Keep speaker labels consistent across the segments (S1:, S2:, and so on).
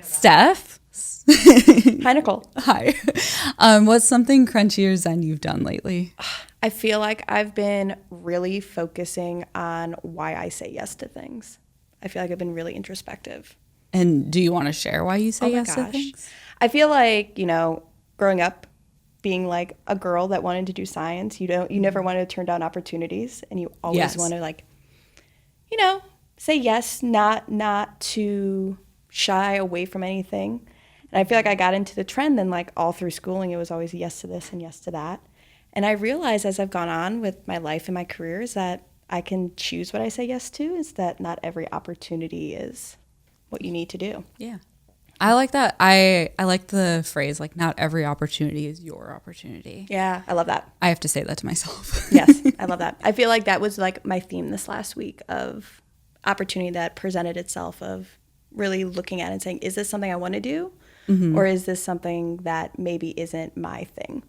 S1: Steph.
S2: Hi, Nicole.
S1: Hi. What's something crunchy or zen you've done lately?
S2: I feel like I've been really focusing on why I say yes to things. I feel like I've been really introspective.
S1: And do you want to share why you say yes to
S2: Gosh.
S1: things?
S2: I feel like, growing up, being like a girl that wanted to do science, you never wanted to turn down opportunities, and you always want to say yes, not to shy away from anything. And I feel like I got into the trend, then like all through schooling, it was always yes to this and yes to that. And I realized as I've gone on with my life and my career is that I can choose what I say yes to, is that not every opportunity is what you need to do.
S1: Yeah. I like that. I like the phrase, like, not every opportunity is your opportunity.
S2: Yeah, I love that.
S1: I have to say that to myself.
S2: Yes, I love that. I feel like that was like my theme this last week of opportunity that presented itself, of really looking at it and saying, is this something I want to do? Mm-hmm. Or is this something that maybe isn't my thing?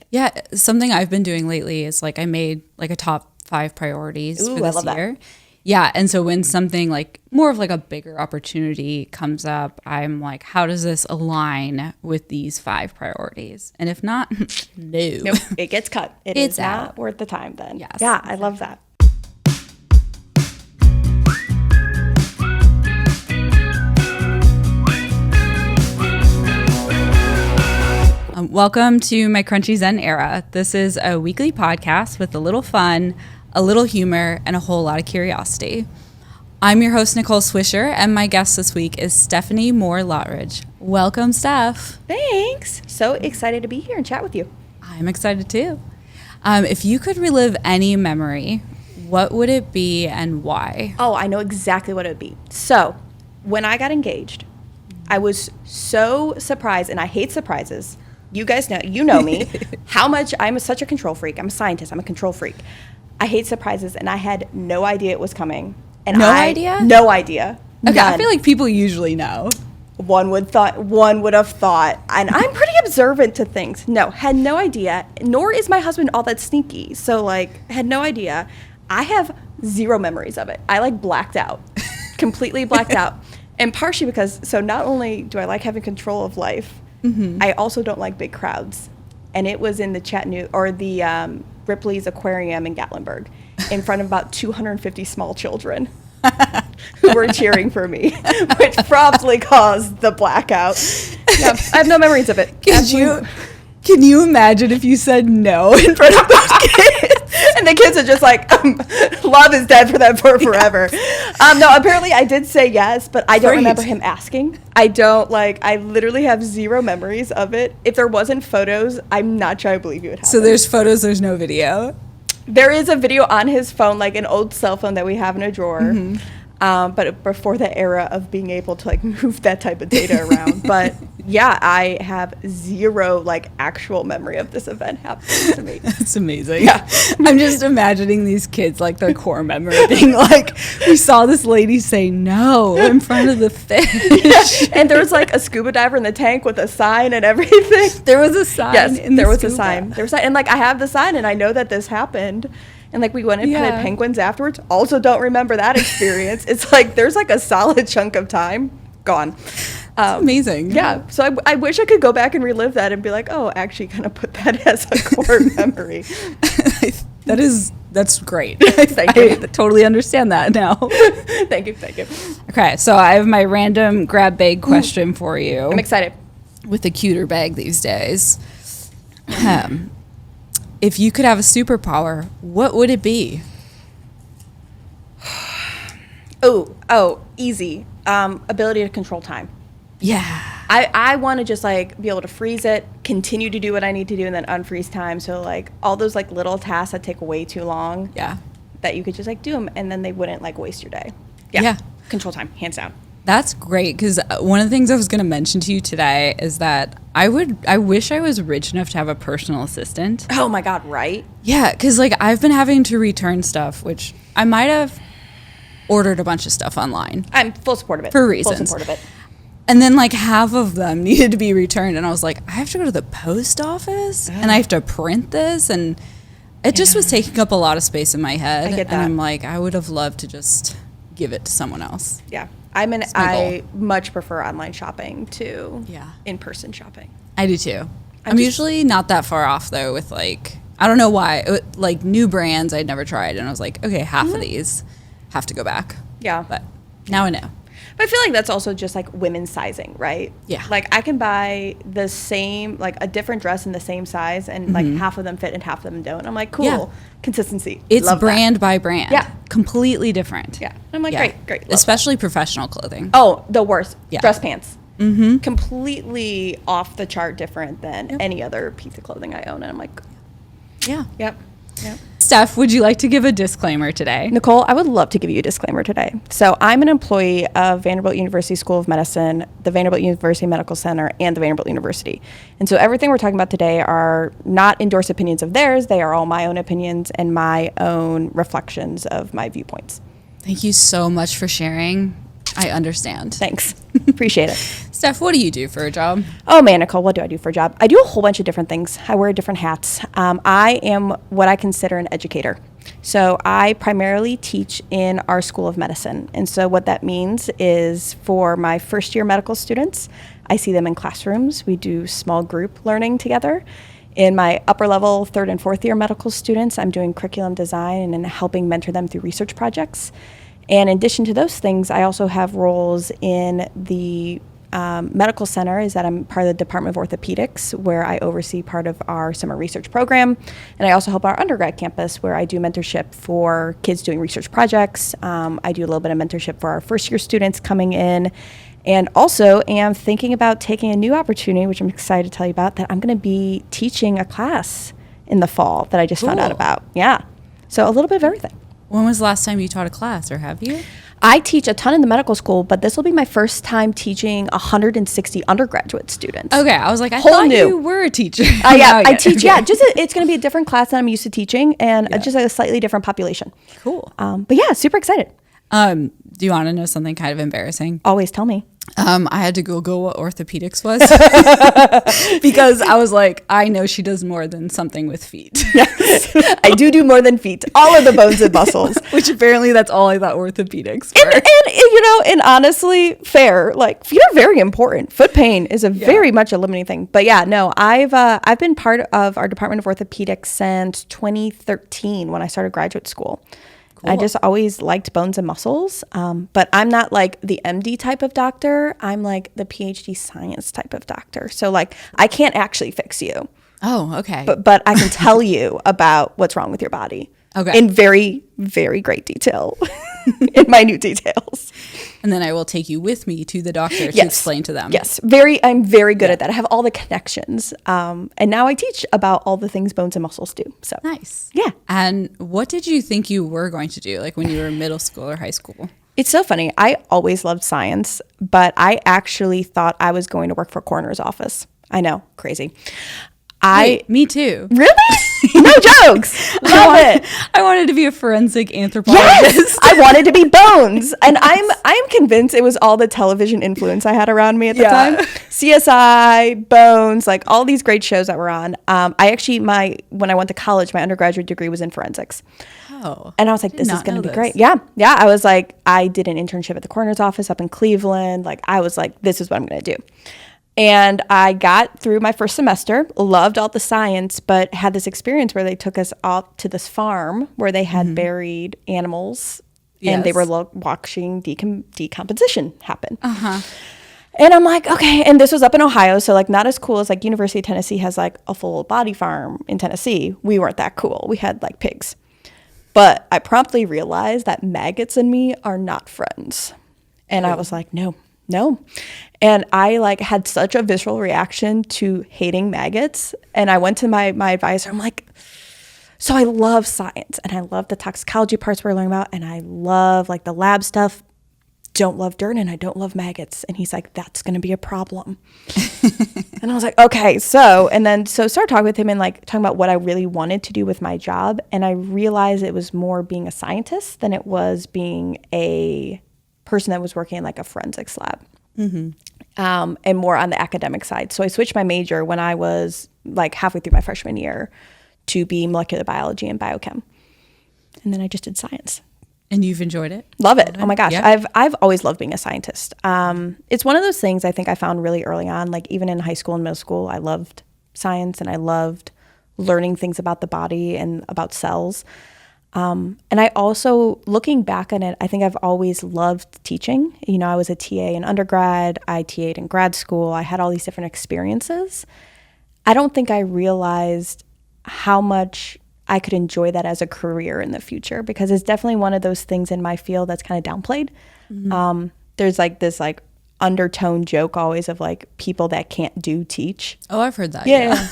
S1: Yeah, something I've been doing lately is like I made like a top 5 priorities for this year. That. Yeah, and so when something like more of like a bigger opportunity comes up, I'm like, how does this align with these 5 priorities? And if not, no.
S2: Nope, it gets cut. It's
S1: out.
S2: Not worth the time then.
S1: Yes.
S2: Yeah, I love that.
S1: Welcome to my Crunchy Zen era. This is a weekly podcast with a little fun, a little humor, and a whole lot of curiosity. I'm your host, Nicole Swisher, and my guest this week is Stephanie Moore-Lotridge. Welcome, Steph.
S2: Thanks. So excited to be here and chat with you.
S1: I'm excited too. If you could relive any memory, what would it be and why?
S2: Oh, I know exactly what it would be. So when I got engaged, I was so surprised, and I hate surprises. You guys know, me, how much I'm such a control freak. I'm a scientist. I'm a control freak. I hate surprises, and I had no idea it was coming. And
S1: No idea?
S2: No idea.
S1: Okay,
S2: None.
S1: I feel like people usually know.
S2: One would have thought, and I'm pretty observant to things. No, had no idea, nor is my husband all that sneaky. So, had no idea. I have zero memories of it. I, blacked out, completely blacked out. And partially because, so not only do I like having control of life, mm-hmm. I also don't like big crowds. And it was in the Chattanooga, or the Ripley's Aquarium in Gatlinburg, in front of about 250 small children who were cheering for me, which promptly caused the blackout. Yeah, I have no memories of it.
S1: Can you imagine if you said no in front of those kids?
S2: And the kids are just like, love is dead for them forever. No, apparently I did say yes, but I don't remember him asking. I literally have zero memories of it. If there wasn't photos, I'm not sure I believe you would have.
S1: So there's photos, there's no video?
S2: There is a video on his phone, like an old cell phone that we have in a drawer. Mm-hmm. But before the era of being able to move that type of data around. But yeah, I have zero actual memory of this event happening to me.
S1: That's amazing.
S2: Yeah.
S1: I'm just imagining these kids, their core memory being we saw this lady say no in front of the fish.
S2: Yeah. And there was a scuba diver in the tank with a sign and everything.
S1: There was a sign.
S2: Yes, there was a sign. There was a sign. And I have the sign and I know that this happened. And we went and petted penguins afterwards. Also don't remember that experience. It's there's a solid chunk of time gone.
S1: Amazing.
S2: Yeah. So I wish I could go back and relive that and be oh, actually kind of put that as a core memory.
S1: That's great.
S2: Thank you.
S1: I totally understand that now.
S2: Thank you.
S1: Okay, so I have my random grab bag question for you.
S2: I'm excited.
S1: With a cuter bag these days. If you could have a superpower, what would it be?
S2: Oh, easy. Ability to control time.
S1: Yeah.
S2: I want to just be able to freeze it, continue to do what I need to do, and then unfreeze time. So all those little tasks that take way too long.
S1: Yeah.
S2: That you could just do them, and then they wouldn't waste your day. Yeah. Control time, hands down.
S1: That's great, because one of the things I was going to mention to you today is that I wish I was rich enough to have a personal assistant.
S2: Oh my God, right?
S1: Yeah, because I've been having to return stuff, which I might have ordered a bunch of stuff online.
S2: I'm full support of it.
S1: For reasons.
S2: Full support of it.
S1: And then half of them needed to be returned, and I was I have to go to the post office, and I have to print this, and it just was taking up a lot of space in my head.
S2: I get that.
S1: And I'm I would have loved to just give it to someone else.
S2: Yeah. I much prefer online shopping to in-person shopping.
S1: I do too. I'm usually not that far off though with like, I don't know why, like new brands I'd never tried. And I was like, okay, half of these have to go back.
S2: Yeah.
S1: But now I know.
S2: But I feel like that's also just like women's sizing, right?
S1: Yeah.
S2: Like I can buy the same, like a different dress in the same size and like half of them fit and half of them don't. I'm like, cool. Yeah. Consistency.
S1: It's brand by brand. Yeah. Completely different.
S2: Yeah. I'm like, great.
S1: Especially professional clothing.
S2: Oh, the worst.
S1: Yeah.
S2: Dress pants. Completely off the chart different than any other piece of clothing I own. And I'm like,
S1: yeah.
S2: Yep.
S1: Steph, would you like to give a disclaimer today?
S2: Nicole, I would love to give you a disclaimer today. So I'm an employee of Vanderbilt University School of Medicine, the Vanderbilt University Medical Center, and the Vanderbilt University. And so everything we're talking about today are not endorsed opinions of theirs. They are all my own opinions and my own reflections of my viewpoints.
S1: Thank you so much for sharing. I understand.
S2: Thanks. Appreciate it.
S1: Steph, what do you do for a job?
S2: Oh man, Nicole, what do I do for a job? I do a whole bunch of different things. I wear different hats. I am what I consider an educator. So I primarily teach in our School of Medicine. And so what that means is for my first year medical students, I see them in classrooms. We do small group learning together. In my upper level, third and fourth year medical students, I'm doing curriculum design and helping mentor them through research projects. And in addition to those things, I also have roles in the medical center, is that I'm part of the Department of Orthopedics, where I oversee part of our summer research program. And I also help our undergrad campus, where I do mentorship for kids doing research projects. I do a little bit of mentorship for our first year students coming in. And also am thinking about taking a new opportunity, which I'm excited to tell you about, that I'm going to be teaching a class in the fall that I just found out about. Yeah. So a little bit of everything.
S1: When was the last time you taught a class, or have you?
S2: I teach a ton in the medical school, but this will be my first time teaching 160 undergraduate students.
S1: Okay, I was like, I thought you were a teacher.
S2: I teach. Okay. Yeah, it's going to be a different class than I'm used to teaching, and just a slightly different population.
S1: Cool.
S2: But yeah, super excited.
S1: Do you want to know something kind of embarrassing?
S2: Always tell me.
S1: I had to Google what orthopedics was because I was like, I know she does more than something with feet.
S2: Yes, I do more than feet. All of the bones and muscles.
S1: Which apparently that's all I thought orthopedics were.
S2: And honestly, fair. Like feet are very important. Foot pain is very much a limiting thing. But yeah, no, I've been part of our Department of Orthopedics since 2013 when I started graduate school. Cool. I just always liked bones and muscles, but I'm not like the MD type of doctor. I'm like the PhD science type of doctor. So like I can't actually fix you.
S1: Oh, okay.
S2: But I can tell you about what's wrong with your body.
S1: Okay.
S2: In very, very great detail, in minute details.
S1: And then I will take you with me to the doctor to explain to them.
S2: Yes, I'm very good at that. I have all the connections. And now I teach about all the things bones and muscles do. So
S1: nice.
S2: Yeah.
S1: And what did you think you were going to do, like when you were in middle school or high school?
S2: It's so funny. I always loved science, but I actually thought I was going to work for a coroner's office. I know, crazy.
S1: Wait, me too.
S2: Really? No jokes. Love it.
S1: I wanted to be a forensic anthropologist.
S2: Yes, I wanted to be bones, and I'm convinced it was all the television influence I had around me at the time. CSI, Bones, like all these great shows that were on. I actually when I went to college, my undergraduate degree was in forensics.
S1: Oh,
S2: and I was like, this is going to be great. Yeah. I was like, I did an internship at the coroner's office up in Cleveland. Like, I was like, this is what I'm going to do. And I got through my first semester, loved all the science, but had this experience where they took us out to this farm where they had buried animals and they were watching decomposition happen.
S1: Uh-huh.
S2: And I'm like, okay. And this was up in Ohio. So like not as cool as like University of Tennessee has like a full body farm in Tennessee. We weren't that cool. We had like pigs. But I promptly realized that maggots and me are not friends. And I was like, no. And I like had such a visceral reaction to hating maggots. And I went to my advisor. I'm like, so I love science and I love the toxicology parts we're learning about. And I love like the lab stuff. Don't love dirt and I don't love maggots. And he's like, that's going to be a problem. And I was like, okay. So started talking with him and like talking about what I really wanted to do with my job. And I realized it was more being a scientist than it was being a person that was working in like a forensics lab. And more on the academic side. So I switched my major when I was like halfway through my freshman year to be molecular biology and biochem. And then I just did science.
S1: And you've enjoyed it?
S2: Love it. Oh my gosh.
S1: Yeah.
S2: I've always loved being a scientist. It's one of those things I think I found really early on, like even in high school and middle school, I loved science and I loved learning things about the body and about cells. And I also, looking back on it, I think I've always loved teaching. You know, I was a TA in undergrad, I TA'd in grad school, I had all these different experiences. I don't think I realized how much I could enjoy that as a career in the future, because it's definitely one of those things in my field that's kind of downplayed. Mm-hmm. There's like this like undertone joke always of like people that can't teach.
S1: Oh, I've heard that.
S2: Yeah.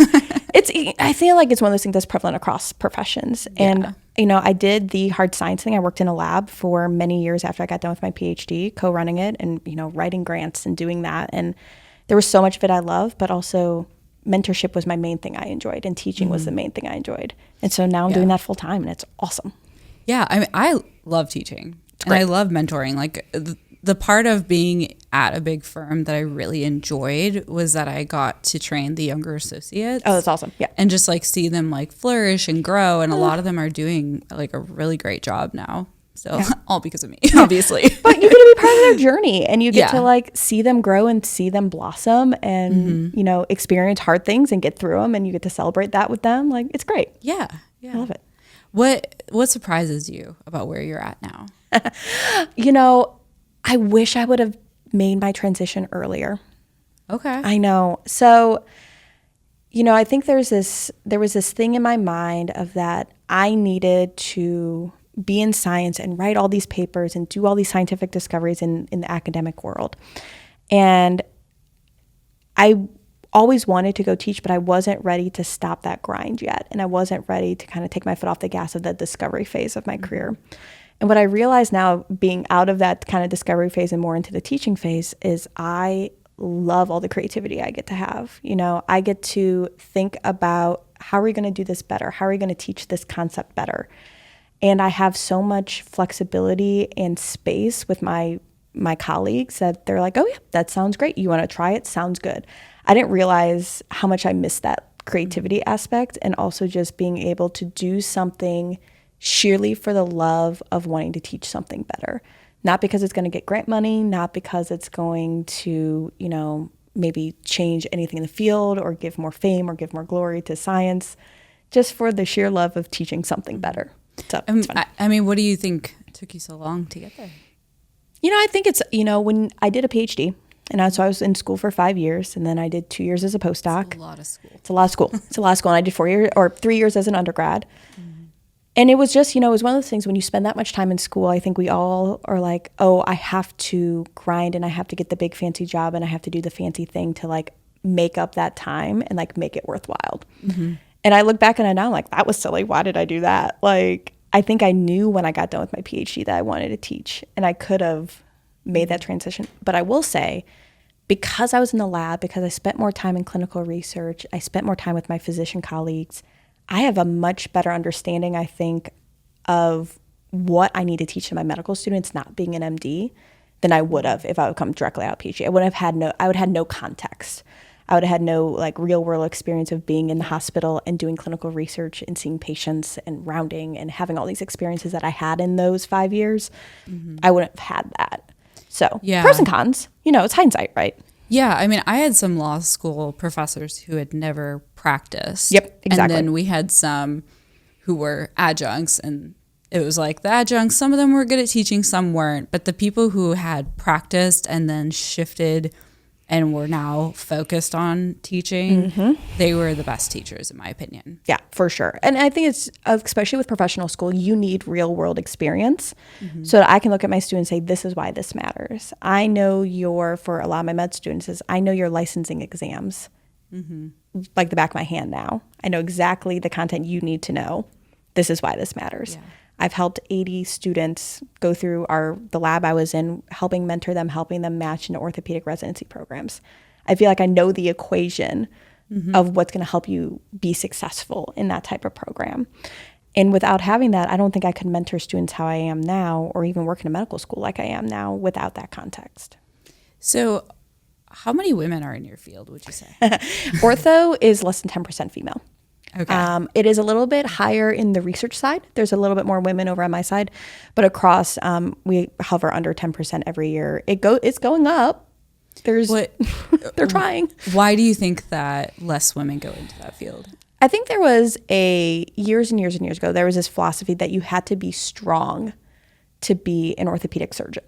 S2: I feel like it's one of those things that's prevalent across professions. And, you know, I did the hard science thing. I worked in a lab for many years after I got done with my PhD, co-running it and, you know, writing grants and doing that. And there was so much of it I loved, but also mentorship was my main thing I enjoyed, and teaching was the main thing I enjoyed. And so now I'm doing that full time, and it's awesome.
S1: Yeah, I mean, I love teaching and I love mentoring. Like the part of being at a big firm that I really enjoyed was that I got to train the younger associates.
S2: Oh, that's awesome. Yeah.
S1: And just like see them like flourish and grow. And a lot of them are doing like a really great job now. So all because of me, obviously.
S2: But you get to be part of their journey, and you get to like see them grow and see them blossom and, you know, experience hard things and get through them, and you get to celebrate that with them. Like, it's great.
S1: Yeah.
S2: I love it.
S1: What surprises you about where you're at now?
S2: You know, I wish I would have made my transition earlier.
S1: Okay.
S2: I know. So, you know, I think there was this thing in my mind of that I needed to be in science and write all these papers and do all these scientific discoveries in the academic world. And I always wanted to go teach, but I wasn't ready to stop that grind yet. And I wasn't ready to kind of take my foot off the gas of the discovery phase of my career. And what I realize now, being out of that kind of discovery phase and more into the teaching phase, is I love all the creativity I get to have. You know, I get to think about, how are we going to do this better? How are we going to teach this concept better? And I have so much flexibility and space with my colleagues that they're like, oh yeah, that sounds great. You want to try it? Sounds good. I didn't realize how much I missed that creativity aspect, and also just being able to do something sheerly for the love of wanting to teach something better. Not because it's going to get grant money, not because it's going to, you know, maybe change anything in the field or give more fame or give more glory to science, just for the sheer love of teaching something better. So it's fun.
S1: I mean, what do you think took you so long to get there?
S2: You know, I think it's, you know, when I did a PhD, and so I was in school for 5 years, and then I did 2 years as a postdoc.
S1: It's a lot of school.
S2: It's a lot of school. It's a lot of school. And I did 4 years or 3 years as an undergrad. And it was just, you know, it was one of those things when you spend that much time in school, I think we all are like, oh, I have to grind and I have to get the big fancy job and I have to do the fancy thing to like make up that time and like make it worthwhile. Mm-hmm. And I look back on it now, I'm like, that was silly. Why did I do that? Like, I think I knew when I got done with my PhD that I wanted to teach, and I could have made that transition. But I will say, because I was in the lab, because I spent more time in clinical research, I spent more time with my physician colleagues, I have a much better understanding, I think, of what I need to teach to my medical students, not being an MD, than I would have if I would come directly out of PhD. I would have had no context. I would have had no like real world experience of being in the hospital and doing clinical research and seeing patients and rounding and having all these experiences that I had in those 5 years. Mm-hmm. I wouldn't have had that. So pros and cons, you know, it's hindsight, right?
S1: Yeah, I mean, I had some law school professors who had never practiced.
S2: Yep, exactly.
S1: And then we had some who were adjuncts, and it was like the adjuncts, some of them were good at teaching, some weren't. But the people who had practiced and then shifted and were now focused on teaching, they were the best teachers, in my opinion. Yeah,
S2: for sure. And I think it's, especially with professional school, you need real world experience so that I can look at my students and say, this is why this matters. I know for a lot of my med students, I know your licensing exams like the back of my hand now. I know exactly the content you need to know. This is why this matters. Yeah. I've helped 80 students go through the lab I was in, helping mentor them, helping them match into orthopedic residency programs. I feel like I know the equation of what's going to help you be successful in that type of program. And without having that, I don't think I could mentor students how I am now, or even work in a medical school like I am now without that context.
S1: So how many women are in your field, would you say?
S2: Ortho is less than 10% female.
S1: Okay.
S2: It is a little bit higher in the research side. There's a little bit more women over on my side, but across, we hover under 10% every year. It's going up. They're trying.
S1: Why do you think that less women go into that field?
S2: I think there was years and years and years ago, there was this philosophy that you had to be strong to be an orthopedic surgeon.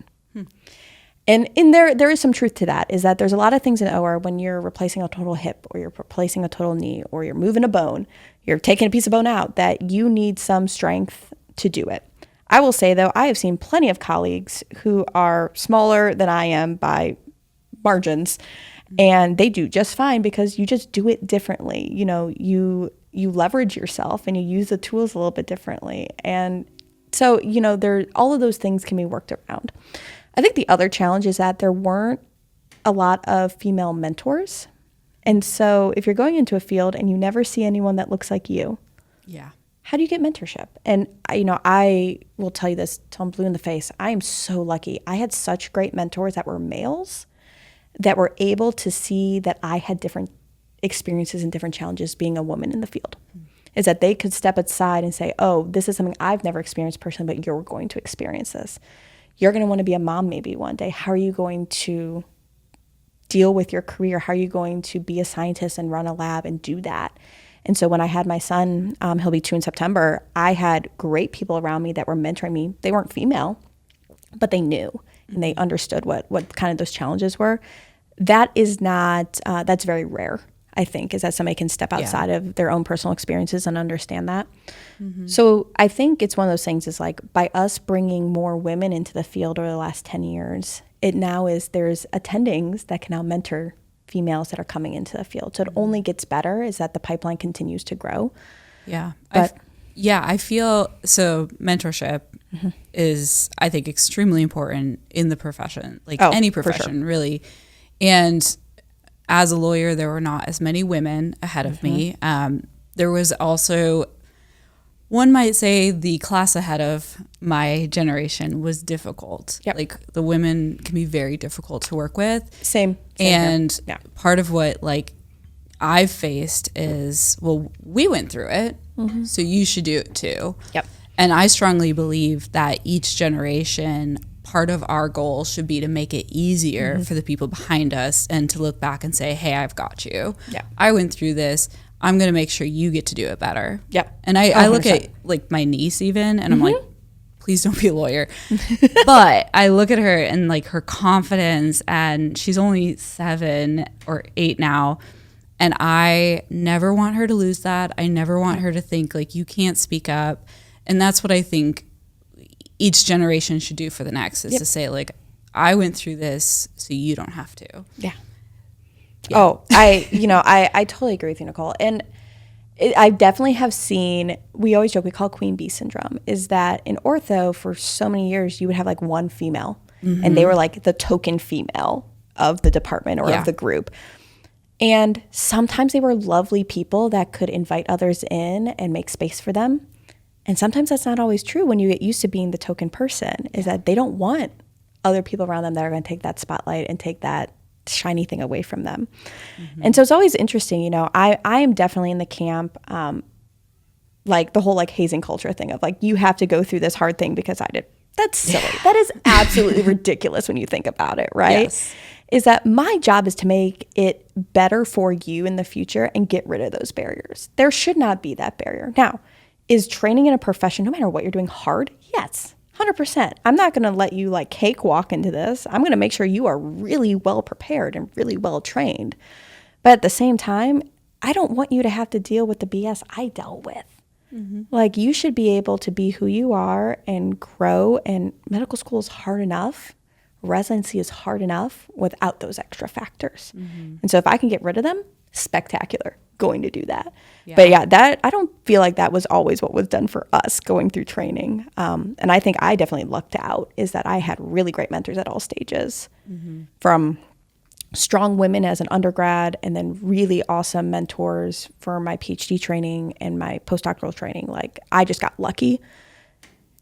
S2: And there is some truth to that, is that there's a lot of things in OR when you're replacing a total hip or you're replacing a total knee or you're moving a bone, you're taking a piece of bone out, that you need some strength to do it. I will say, though, I have seen plenty of colleagues who are smaller than I am by margins, and they do just fine because you just do it differently. You know, you leverage yourself and you use the tools a little bit differently. And so, you know, all of those things can be worked around. I think the other challenge is that there weren't a lot of female mentors. And so if you're going into a field and you never see anyone that looks like you, how do you get mentorship? And, you know, I will tell you this till I'm blue in the face. I am so lucky. I had such great mentors that were males that were able to see that I had different experiences and different challenges being a woman in the field. Is that they could step aside and say, oh, this is something I've never experienced personally, but you're going to experience this. You're going to want to be a mom maybe one day. How are you going to deal with your career? How are you going to be a scientist and run a lab and do that? And so when I had my son, he'll be 2 in September, I had great people around me that were mentoring me. They weren't female, but they knew and they understood what kind of those challenges were. That is not, that's very rare, I think, is that somebody can step outside of their own personal experiences and understand that. So I think it's one of those things is like by us bringing more women into the field over the last 10 years, there's attendings that can now mentor females that are coming into the field. So it only gets better is that the pipeline continues to grow.
S1: Yeah. I feel so mentorship is, I think, extremely important in the profession, like any profession really. And as a lawyer, there were not as many women ahead of me. There was also, one might say, the class ahead of my generation was difficult. Like the women can be very difficult to work with. Same and part of what like I've faced is, well, we went through it, so you should do it too. And I strongly believe that each generation, part of our goal should be to make it easier for the people behind us and to look back and say, hey, I've got you. I went through this. I'm going to make sure you get to do it better. And I look at like my niece even, and I'm like, please don't be a lawyer. But I look at her and like her confidence, and she's only 7 or 8 now. And I never want her to lose that. I never want her to think like you can't speak up. And that's what I think each generation should do for the next is to say like, I went through this so you don't have to. Oh, I totally agree with you, Nicole. And I definitely have seen, we always joke, we call Queen Bee syndrome, is that in ortho for so many years, you would have like one female and they were like the token female of the department or of the group. And sometimes they were lovely people that could invite others in and make space for them. And sometimes that's not always true when you get used to being the token person, is that they don't want other people around them that are going to take that spotlight and take that shiny thing away from them. And so it's always interesting, you know, I am definitely in the camp, like the whole like hazing culture thing of like, you have to go through this hard thing because I did. That's silly. That is absolutely ridiculous when you think about it, right? Is that my job is to make it better for you in the future and get rid of those barriers. There should not be that barrier. Now, is training in a profession, no matter what you're doing, hard? Yes, 100%. I'm not going to let you like cakewalk into this. I'm going to make sure you are really well prepared and really well trained. But at the same time, I don't want you to have to deal with the BS I dealt with. Like you should be able to be who you are and grow, and medical school is hard enough. Residency is hard enough without those extra factors. And so if I can get rid of them, spectacular, going to do that. But that I don't feel like that was always what was done for us going through training. And I think I definitely lucked out is that I had really great mentors at all stages, from strong women as an undergrad and then really awesome mentors for my PhD training and my postdoctoral training. Like I just got lucky.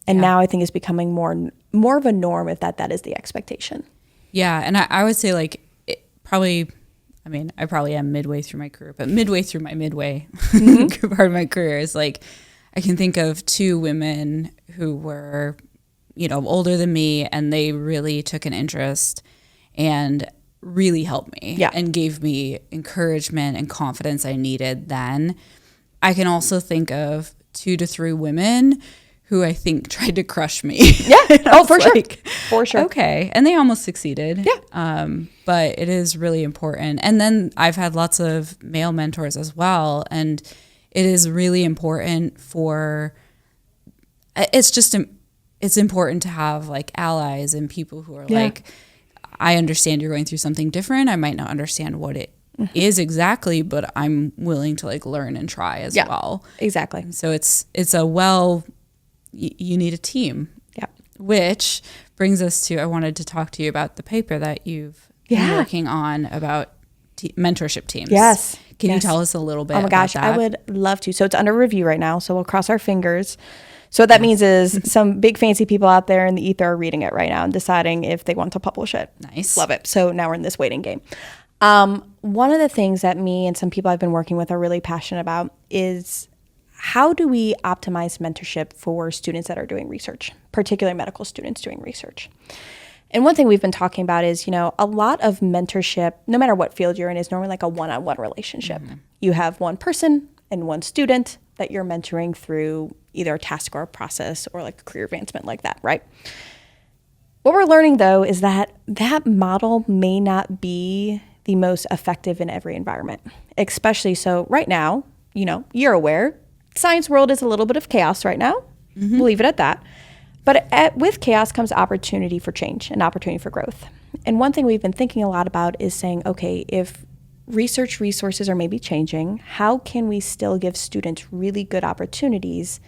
S1: And now I think it's becoming more of a norm if that is the expectation. Yeah. And I would say like probably I mean, I probably am midway through my career, but midway through my midway part of my career is like, I can think of 2 women who were, you know, older than me, and they really took an interest and really helped me and gave me encouragement and confidence I needed then. I can also think of 2 to 3 women who I think tried to crush me.
S2: Yeah. Oh, for sure. For sure.
S1: Okay. And they almost succeeded.
S2: Yeah.
S1: But it is really important. And then I've had lots of male mentors as well. And it is really important it's important to have like allies and people who are like, I understand you're going through something different. I might not understand what it is exactly, but I'm willing to like learn and try as well.
S2: Exactly.
S1: And so you need a team.
S2: Yeah.
S1: Which brings us to, I wanted to talk to you about the paper that you've been working on about mentorship teams.
S2: Yes.
S1: Can you tell us a little bit?
S2: Oh my gosh, I would love to. So it's under review right now. So we'll cross our fingers. So what that means is some big fancy people out there in the ether are reading it right now and deciding if they want to publish it.
S1: Nice.
S2: Love it. So now we're in this waiting game. One of the things that me and some people I've been working with are really passionate about is how do we optimize mentorship for students that are doing research, particularly medical students doing research. And one thing we've been talking about is, you know, a lot of mentorship, no matter what field you're in, is normally like a one-on-one relationship. Mm-hmm. You have one person and one student that you're mentoring through either a task or a process or like a career advancement like that, right? What we're learning, though, is that that model may not be the most effective in every environment, especially so right now, you know, you're aware, science world is a little bit of chaos right now. Mm-hmm. We'll leave it at that. But with chaos comes opportunity for change and opportunity for growth. And one thing we've been thinking a lot about is saying, okay, if research resources are maybe changing, how can we still give students really good opportunities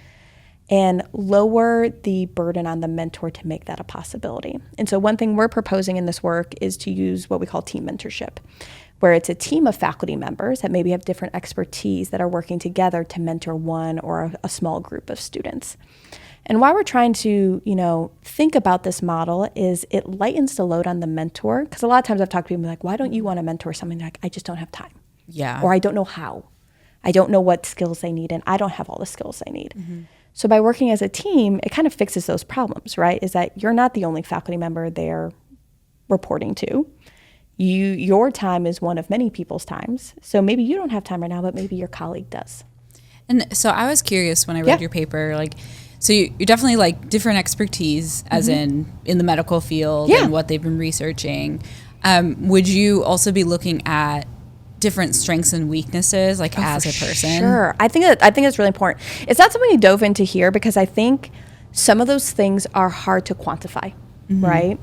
S2: and lower the burden on the mentor to make that a possibility? And so one thing we're proposing in this work is to use what we call team mentorship, where it's a team of faculty members that maybe have different expertise that are working together to mentor one or a small group of students. And why we're trying to, you know, think about this model is it lightens the load on the mentor. Because a lot of times I've talked to people like, why don't you want to mentor something? They're like, I just don't have time.
S1: Yeah.
S2: Or I don't know how. I don't know what skills they need, and I don't have all the skills they need. Mm-hmm. So by working as a team, it kind of fixes those problems, right? Is that you're not the only faculty member they're reporting to. Your time is one of many people's times. So maybe you don't have time right now, but maybe your colleague does.
S1: And so I was curious when I read your paper, like, so you definitely like different expertise, as in the medical field and what they've been researching. Would you also be looking at different strengths and weaknesses, like as a person?
S2: Sure. I think it's really important. It's not something we dove into here because I think some of those things are hard to quantify, right?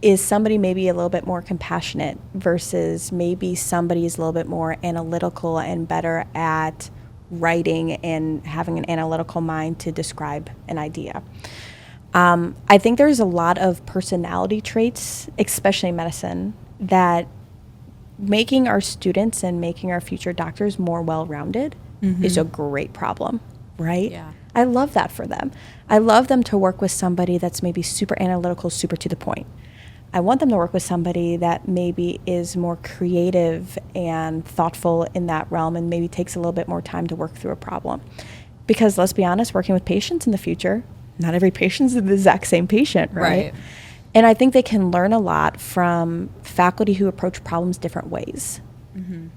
S2: Is somebody maybe a little bit more compassionate versus maybe somebody is a little bit more analytical and better at writing and having an analytical mind to describe an idea. I think there's a lot of personality traits, especially in medicine, that making our students and making our future doctors more well-rounded is a great problem, right?
S1: Yeah.
S2: I love that for them. I love them to work with somebody that's maybe super analytical, super to the point. I want them to work with somebody that maybe is more creative and thoughtful in that realm and maybe takes a little bit more time to work through a problem. Because let's be honest, working with patients in the future, not every patient is the exact same patient, right? And I think they can learn a lot from faculty who approach problems different ways.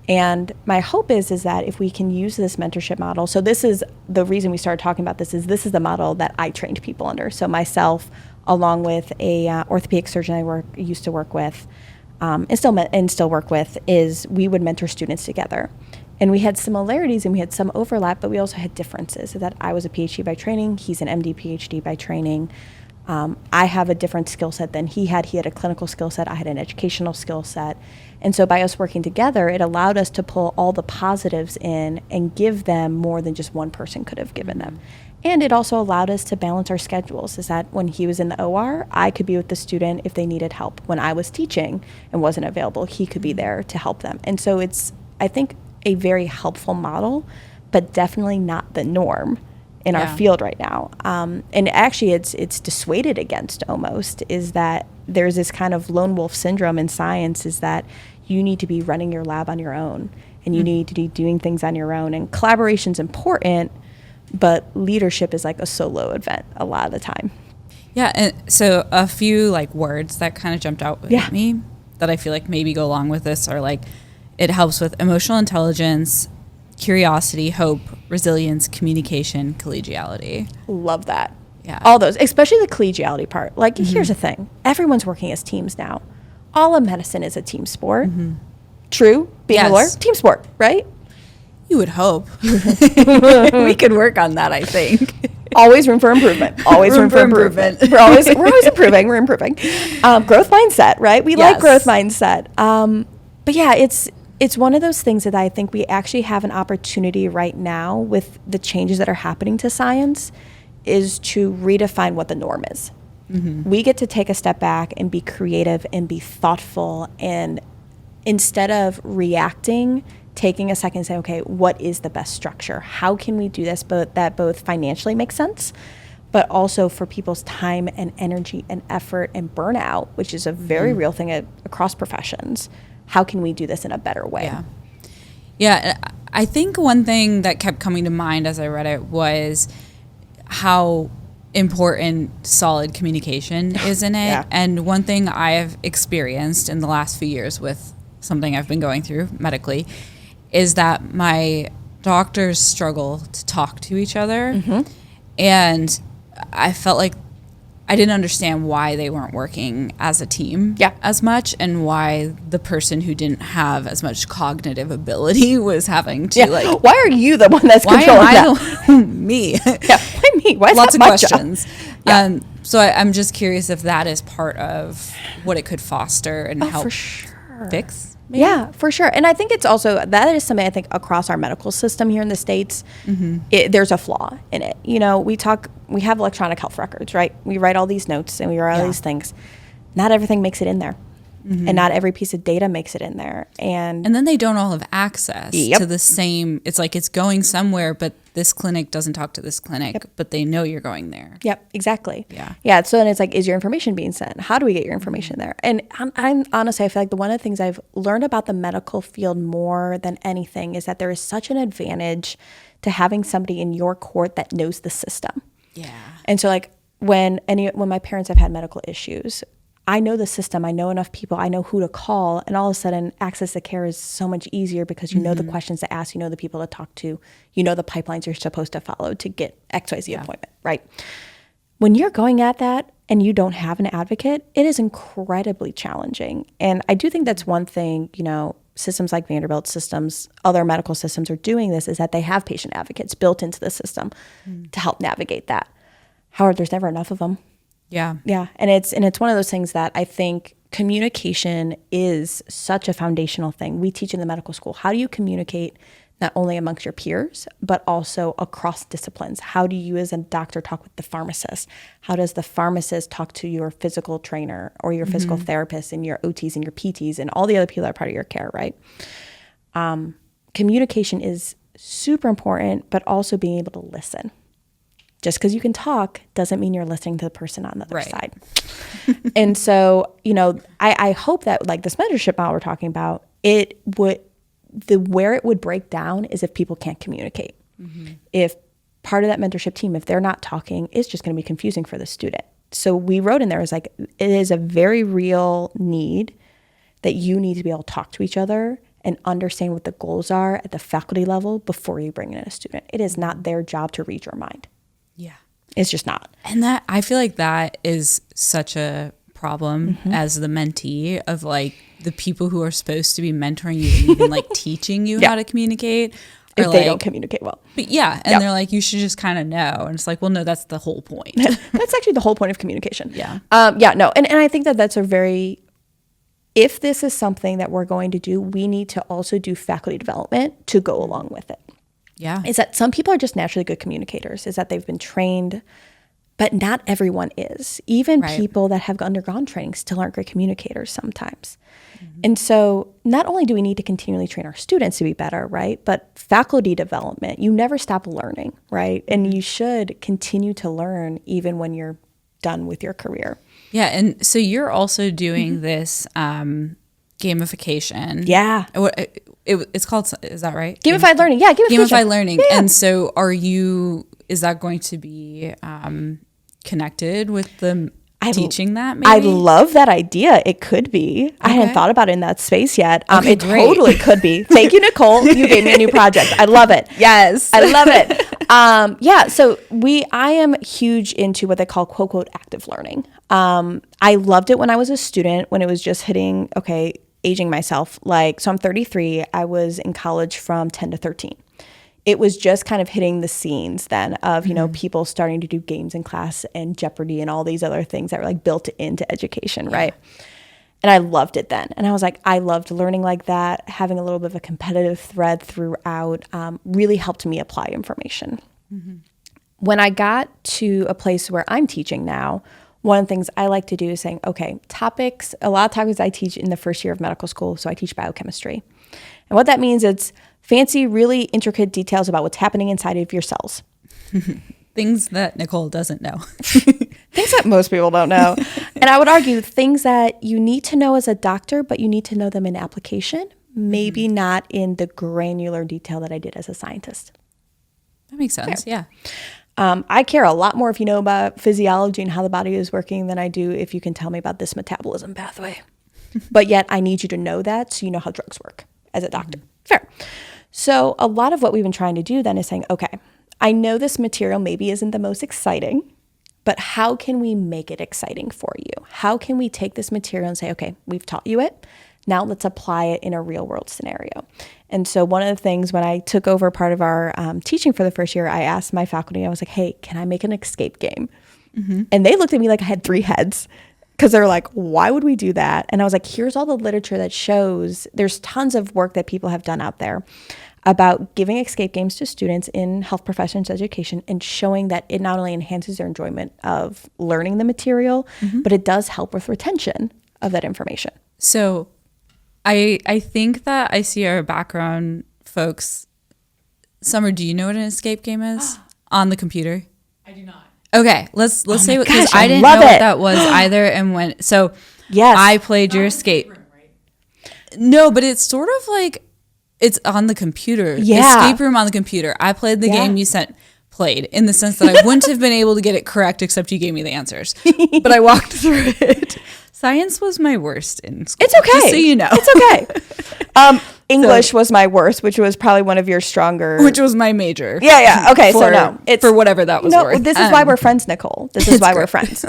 S2: And my hope is that if we can use this mentorship model, so this is the reason we started talking about this is the model that I trained people under. So myself, along with a orthopedic surgeon I used to work with, and still work with, is we would mentor students together. And we had similarities and we had some overlap, but we also had differences. So that I was a PhD by training, he's an MD PhD by training. I have a different skill set than he had. He had a clinical skill set, I had an educational skill set. And so by us working together, it allowed us to pull all the positives in and give them more than just one person could have given them. And it also allowed us to balance our schedules, is that when he was in the OR, I could be with the student if they needed help. When I was teaching and wasn't available, he could be there to help them. And so it's, I think, a very helpful model, but definitely not the norm in our field right now. And actually it's dissuaded against almost, is that there's this kind of lone wolf syndrome in science, is that you need to be running your lab on your own, and you need to be doing things on your own. And collaboration's important, but leadership is like a solo event a lot of the time.
S1: Yeah, and so a few like words that kind of jumped out at me that I feel like maybe go along with this are like, it helps with emotional intelligence, curiosity, hope, resilience, communication, collegiality.
S2: Love that.
S1: Yeah.
S2: All those, especially the collegiality part. Like, here's the thing. Everyone's working as teams now. All of medicine is a team sport. True? Being a lawyer, team sport, right?
S1: You would hope. We could work on that, I think.
S2: Always room for improvement. Always room for improvement. We're always improving. We're improving. Growth mindset, right? We like growth mindset. But yeah, it's one of those things that I think we actually have an opportunity right now with the changes that are happening to science is to redefine what the norm is. We get to take a step back and be creative and be thoughtful, and instead of reacting, taking a second and say, okay, what is the best structure? How can we do this that both financially makes sense, but also for people's time and energy and effort and burnout, which is a very real thing across professions. How can we do this in a better way?
S1: Yeah, I think one thing that kept coming to mind as I read it was how important solid communication is in it. And one thing I have experienced in the last few years with something I've been going through medically is that my doctors struggle to talk to each other. And I felt like I didn't understand why they weren't working as a team as much, and why the person who didn't have as much cognitive ability was having to like,
S2: why are you the one that's controlling that?
S1: Me.
S2: Why me? Why is
S1: lots
S2: that
S1: of
S2: my
S1: questions. So I'm just curious if that is part of what it could foster and help fix. Maybe? Yeah,
S2: for sure. And I think it's also, that is something I think across our medical system here in the States, there's a flaw in it. You know, we have electronic health records, right? We write all these notes and we write all these things. Not everything makes it in there. And not every piece of data makes it in there. And
S1: then they don't all have access to the same, it's like it's going somewhere, but this clinic doesn't talk to this clinic, but they know you're going there.
S2: Exactly. Yeah. So then it's like, is your information being sent? How do we get your information there? And I'm honestly, I feel like one of the things I've learned about the medical field more than anything is that there is such an advantage to having somebody in your court that knows the system. And so like when my parents have had medical issues, I know the system, I know enough people, I know who to call, and all of a sudden access to care is so much easier because you know the questions to ask, you know the people to talk to, you know the pipelines you're supposed to follow to get XYZ appointment, right? When you're going at that and you don't have an advocate, it is incredibly challenging. And I do think that's one thing, you know, systems like Vanderbilt systems, other medical systems are doing this, is that they have patient advocates built into the system to help navigate that. However, there's never enough of them. Yeah. And it's one of those things that I think communication is such a foundational thing. We teach in the medical school. How do you communicate not only amongst your peers, but also across disciplines? How do you as a doctor talk with the pharmacist? How does the pharmacist talk to your physical trainer or your physical therapist and your OTs and your PTs and all the other people that are part of your care, right? Communication is super important, but also being able to listen. Just because you can talk doesn't mean you're listening to the person on the other side. And so, you know, I hope that like this mentorship model we're talking about, where it would break down is if people can't communicate. If part of that mentorship team, if they're not talking, it's just going to be confusing for the student. So we wrote in there is like, it is a very real need that you need to be able to talk to each other and understand what the goals are at the faculty level before you bring in a student. It is not their job to read your mind. It's just not.
S1: And that, I feel like that is such a problem as the mentee of like the people who are supposed to be mentoring you and even like teaching you how to communicate.
S2: If they don't communicate well.
S1: But and they're like, you should just kind of know. And it's like, well, no, that's the whole point.
S2: That's actually the whole point of communication. And I think that that's a very, if this is something that we're going to do, we need to also do faculty development to go along with it. Is that some people are just naturally good communicators, is that they've been trained, but not everyone is. Even people that have undergone training still aren't great communicators sometimes. And so not only do we need to continually train our students to be better, right? But faculty development, you never stop learning, right? And you should continue to learn even when you're done with your career.
S1: Yeah, and so you're also doing this gamification.
S2: Yeah.
S1: It's called, is that right?
S2: Gamified learning. Yeah,
S1: Gamified learning.
S2: Yeah.
S1: And so is that going to be connected with the teaching that maybe?
S2: I love that idea. It could be. Okay. I hadn't thought about it in that space yet. It totally could be. Thank you, Nicole. You gave me a new project. I love it.
S1: Yes.
S2: I love it. Yeah. So I am huge into what they call quote, quote, active learning. I loved it when I was a student, when it was just hitting, aging myself. So I'm 33. I was in college from 10 to 13. It was just kind of hitting the scenes then of, people starting to do games in class and Jeopardy and all these other things that were like built into education, right? And I loved it then. And I was like, I loved learning like that. Having a little bit of a competitive thread throughout really helped me apply information. Mm-hmm. When I got to a place where I'm teaching now, one of the things I like to do is saying, a lot of topics I teach in the first year of medical school. So I teach biochemistry. And what that means, it's fancy, really intricate details about what's happening inside of your cells.
S1: Things that Nicole doesn't know.
S2: Things that most people don't know. And I would argue things that you need to know as a doctor, but you need to know them in application, maybe not in the granular detail that I did as a scientist.
S1: That makes sense, yeah.
S2: I care a lot more if you know about physiology and how the body is working than I do if you can tell me about this metabolism pathway. But yet I need you to know that so you know how drugs work as a doctor. Fair. So a lot of what we've been trying to do then is saying, I know this material maybe isn't the most exciting, but how can we make it exciting for you? How can we take this material and say, we've taught you it. Now let's apply it in a real world scenario. And so one of the things when I took over part of our teaching for the first year, I asked my faculty, I was like, hey, can I make an escape game? Mm-hmm. And they looked at me like I had 3 heads because they're like, why would we do that? And I was like, here's all the literature that shows there's tons of work that people have done out there about giving escape games to students in health professions education and showing that it not only enhances their enjoyment of learning the material, but it does help with retention of that information.
S1: So I think that I see our background folks. Summer, do you know what an escape game is on the computer?
S3: I do not.
S1: Okay, let's say because
S2: I
S1: didn't know what that was either, and I played your escape.
S3: Room, right?
S1: No, but it's sort of like it's on the computer.
S2: Yeah,
S1: escape room on the computer. I played the game you played in the sense that I wouldn't have been able to get it correct except you gave me the answers, but I walked through it. Science was my worst in school.
S2: It's okay.
S1: Just so you know.
S2: It's okay. English was my worst, which was probably one of your stronger.
S1: Which was my major.
S2: Yeah. Okay, so no.
S1: It's for whatever that was worth.
S2: This is why we're friends, Nicole. This is why we're friends.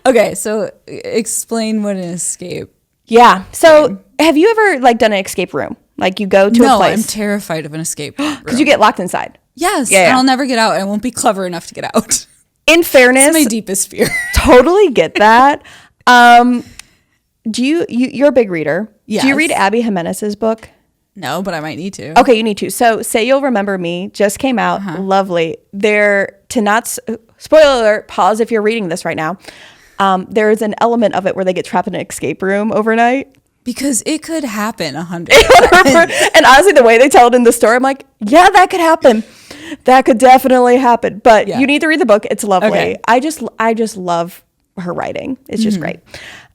S1: Okay, so explain what an escape.
S2: Yeah. So have you ever done an escape room? Like you go to a place.
S1: No, I'm terrified of an escape room.
S2: Because you get locked inside.
S1: Yes, and I'll never get out. And I won't be clever enough to get out.
S2: In fairness.
S1: It's my deepest fear.
S2: Totally get that. Do you're a big reader?
S1: Yes.
S2: Do you read Abby Jimenez's book?
S1: No, but I might need to.
S2: Okay, you need to. So Say You'll Remember Me just came out. Lovely. Spoiler alert, pause if you're reading this right now. There is an element of it where they get trapped in an escape room overnight.
S1: Because it could happen 100%.
S2: And honestly, the way they tell it in the story, I'm like, yeah, that could happen. That could definitely happen. But you need to read the book. It's lovely. Okay. I just love her writing. It's just great.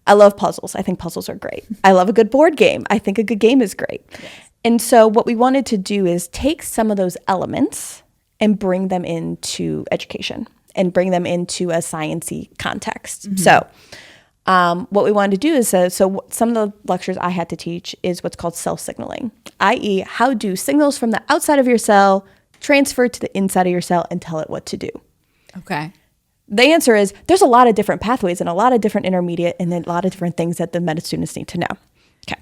S2: I love puzzles. I think puzzles are great. I love a good board game. I think a good game is great. Yes. And so what we wanted to do is take some of those elements and bring them into education and bring them into a science-y context. Mm-hmm. So what we wanted to do is, so some of the lectures I had to teach is what's called cell signaling, i.e. how do signals from the outside of your cell transfer to the inside of your cell and tell it what to do.
S1: Okay.
S2: The answer is there's a lot of different pathways and a lot of different intermediate and a lot of different things that the med students need to know. Okay.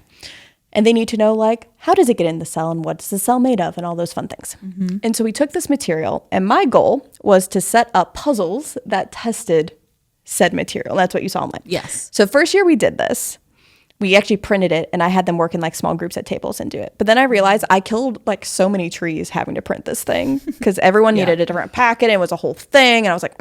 S2: And they need to know, how does it get in the cell and what's the cell made of and all those fun things. Mm-hmm. And so we took this material, and my goal was to set up puzzles that tested said material. That's what you saw in mine.
S1: Yes.
S2: So first year we did this. We actually printed it, and I had them work in small groups at tables and do it. But then I realized I killed so many trees having to print this thing because everyone needed a different packet. And it was a whole thing. And I was like,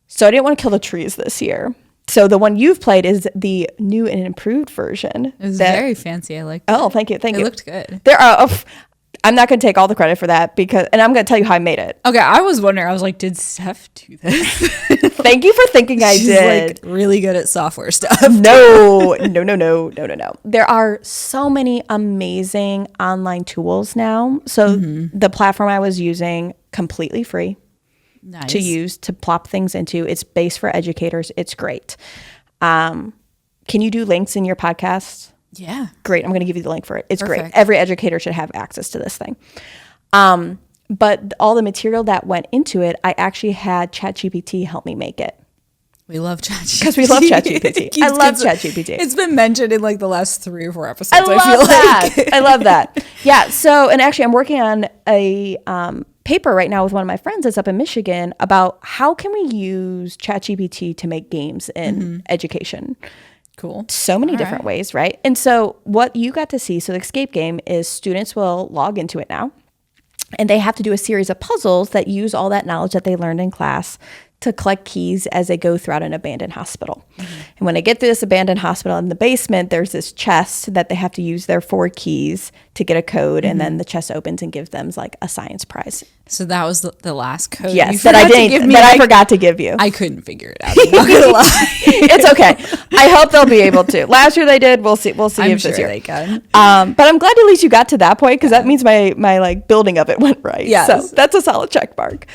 S2: So I didn't want to kill the trees this year. So the one you've played is the new and improved version.
S1: It was very fancy. I liked it.
S2: Oh, thank you.
S1: It looked good.
S2: There are. I'm not going to take all the credit for that and I'm going to tell you how I made it.
S1: Okay, I was wondering. I was like, did Steph do this?
S2: Thank you for thinking I
S1: She's
S2: did.
S1: Like really good at software stuff.
S2: No. There are so many amazing online tools now. So the platform I was using, completely free to use, to plop things into. It's based for educators. It's great. Can you do links in your podcast?
S1: Yeah.
S2: Great. I'm going to give you the link for it. It's
S1: Perfect.
S2: great. Every educator should have access to this thing. But all the material that went into it, I actually had ChatGPT help me make it.
S1: We love ChatGPT.
S2: Because we love ChatGPT. I love ChatGPT.
S1: It's been mentioned in like the last 3 or 4 episodes.
S2: I love that. I love that. Yeah. So, and actually I'm working on a paper right now with one of my friends that's up in Michigan about how can we use ChatGPT to make games in education.
S1: Cool.
S2: So many different ways, right? And so what you got to see, so the escape game is students will log into it now, and they have to do a series of puzzles that use all that knowledge that they learned in class to collect keys as they go throughout an abandoned hospital. And when they get through this abandoned hospital in the basement, there's this chest that they have to use their 4 keys to get a code, and then the chest opens and gives them like a science prize.
S1: So that was the last code.
S2: Yes, that I forgot to give you.
S1: I couldn't figure it out. I'm not gonna lie.
S2: It's okay. I hope they'll be able to. Last year they did. We'll see.
S1: I'm
S2: if
S1: sure
S2: this year
S1: they can.
S2: But I'm glad at least you got to that point, because that means my like building of it went right.
S1: Yes.
S2: So that's a solid check mark.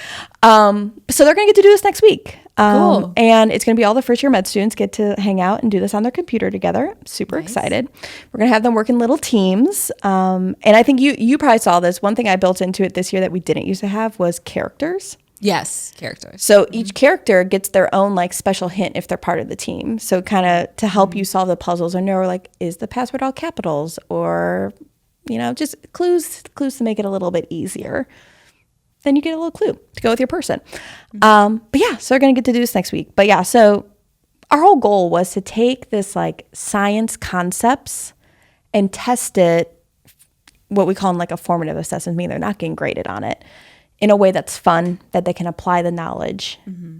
S2: So they're gonna get to do this next week.
S1: Cool.
S2: And it's going to be all the first year med students get to hang out and do this on their computer together. Super excited. We're going to have them work in little teams. And I think you probably saw this. One thing I built into it this year that we didn't used to have was characters.
S1: Yes, characters.
S2: So each character gets their own like special hint if they're part of the team. So kind of to help you solve the puzzles or know like, is the password all capitals, or, just clues to make it a little bit easier. Then you get a little clue to go with your person. But yeah, so they're going to get to do this next week. But yeah, so our whole goal was to take this like science concepts and test it, what we call in like a formative assessment, meaning they're not getting graded on it, in a way that's fun, that they can apply the knowledge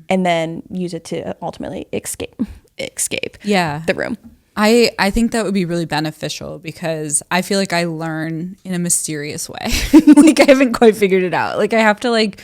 S2: and then use it to ultimately escape the room.
S1: I think that would be really beneficial, because I feel like I learn in a mysterious way. Like I haven't quite figured it out. Like I have to like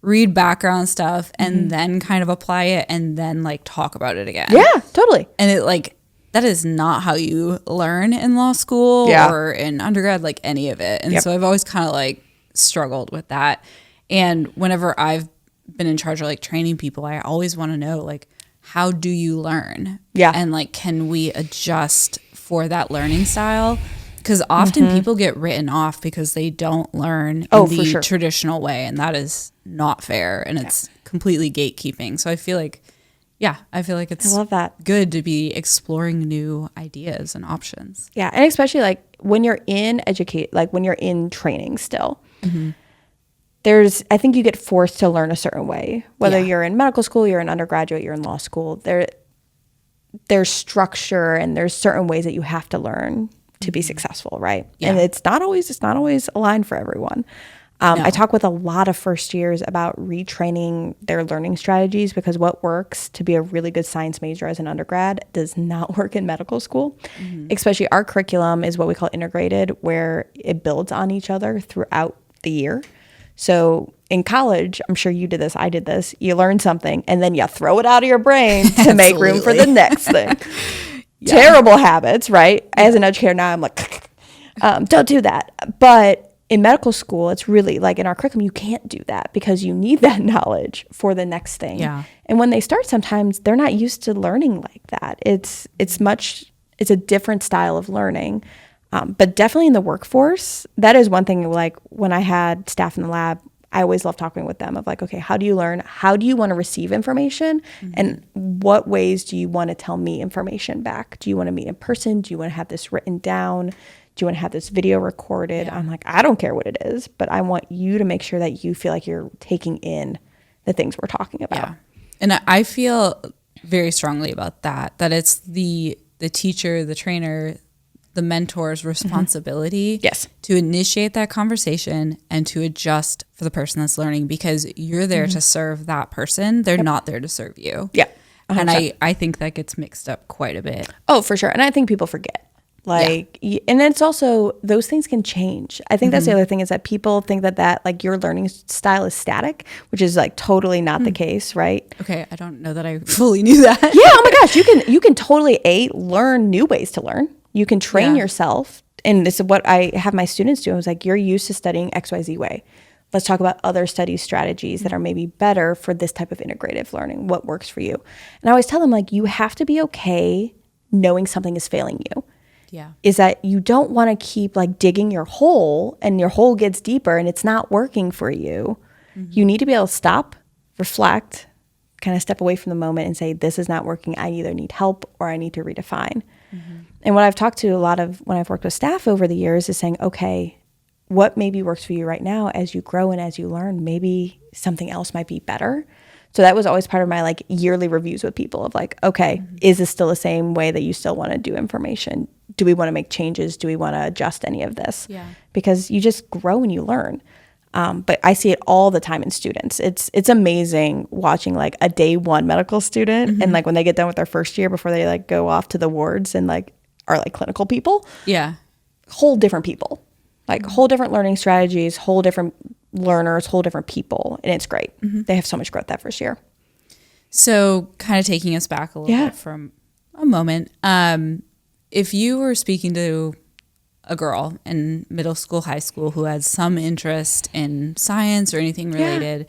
S1: read background stuff and then kind of apply it and then like talk about it again.
S2: Yeah, totally.
S1: And it like, that is not how you learn in law school or in undergrad, like any of it. And so I've always kind of like struggled with that. And whenever I've been in charge of like training people, I always want to know like, how do you learn?
S2: Yeah.
S1: And like, can we adjust for that learning style? Because often people get written off because they don't learn in the traditional way. And that is not fair. And it's completely gatekeeping. So I feel like, it's
S2: I love that.
S1: good to be exploring new ideas and options.
S2: Yeah. And especially like when you're in when you're in training still, I think you get forced to learn a certain way, whether you're in medical school, you're an undergraduate, you're in law school. There's structure and there's certain ways that you have to learn to be successful, right? Yeah. And it's not always aligned for everyone. No. I talk with a lot of first years about retraining their learning strategies, because what works to be a really good science major as an undergrad does not work in medical school. Especially our curriculum is what we call integrated, where it builds on each other throughout the year. So in college, I'm sure you did this, I did this, you learn something and then you throw it out of your brain to make room for the next thing. Terrible habits, right? As an educator now, I'm like, don't do that. But in medical school, it's really like in our curriculum, you can't do that, because you need that knowledge for the next thing. Yeah. And when they start, sometimes they're not used to learning like that. It's a different style of learning. But definitely in the workforce, that is one thing. Like when I had staff in the lab, I always love talking with them of like, okay, how do you learn? How do you want to receive information? And what ways do you want to tell me information back? Do you want to meet in person? Do you want to have this written down? Do you want to have this video recorded? I'm like, I don't care what it is, but I want you to make sure that you feel like you're taking in the things we're talking about.
S1: Yeah. And I feel very strongly about that it's the teacher, the trainer, the mentor's responsibility to initiate that conversation and to adjust for the person that's learning, because you're there to serve that person. They're not there to serve you. Yeah. 100%. And I think that gets mixed up quite a bit.
S2: Oh, for sure. And I think people forget. Like, and it's also, those things can change. I think that's the other thing, is that people think that like your learning style is static, which is like totally not the case, right?
S1: Okay, I don't know that I fully knew that.
S2: Yeah, oh my gosh, you can totally learn new ways to learn. You can train yourself. And this is what I have my students do. I was like, you're used to studying XYZ way. Let's talk about other study strategies that are maybe better for this type of integrative learning. What works for you? And I always tell them, like, you have to be okay knowing something is failing you.
S1: Yeah.
S2: Is that you don't want to keep like digging your hole, and your hole gets deeper and it's not working for you. You need to be able to stop, reflect, kind of step away from the moment and say, this is not working. I either need help or I need to redefine. And what I've talked to a lot of when I've worked with staff over the years is saying, okay, what maybe works for you right now as you grow and as you learn, maybe something else might be better. So that was always part of my like yearly reviews with people of like, okay, is this still the same way that you still want to do information? Do we want to make changes? Do we want to adjust any of this?
S1: Yeah.
S2: Because you just grow and you learn. But I see it all the time in students. It's amazing watching like a day one medical student and like when they get done with their first year before they like go off to the wards and like are like clinical people.
S1: Yeah.
S2: Whole different people. Like whole different learning strategies, whole different learners, whole different people. And it's great. They have so much growth that first year.
S1: So kind of taking us back a little bit from a moment. If you were speaking to a girl in middle school, high school who has some interest in science or anything related,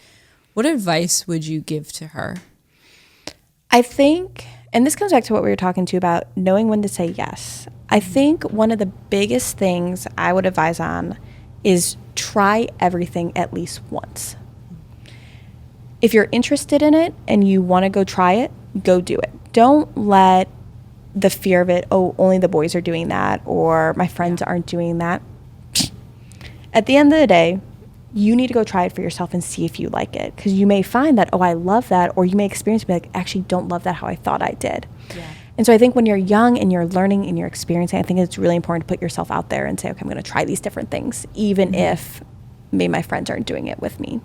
S1: what advice would you give to her?
S2: I think, and this comes back to what we were talking to about knowing when to say yes. I think one of the biggest things I would advise on is try everything at least once. If you're interested in it and you want to go try it, go do it. Don't let the fear of it, oh, only the boys are doing that, or my friends aren't doing that. At the end of the day, you need to go try it for yourself and see if you like it. Because you may find that, oh, I love that, or you may experience be like, actually don't love that how I thought I did. Yeah. And so I think when you're young and you're learning and you're experiencing, I think it's really important to put yourself out there and say, okay, I'm going to try these different things, even if maybe my friends aren't doing it with me.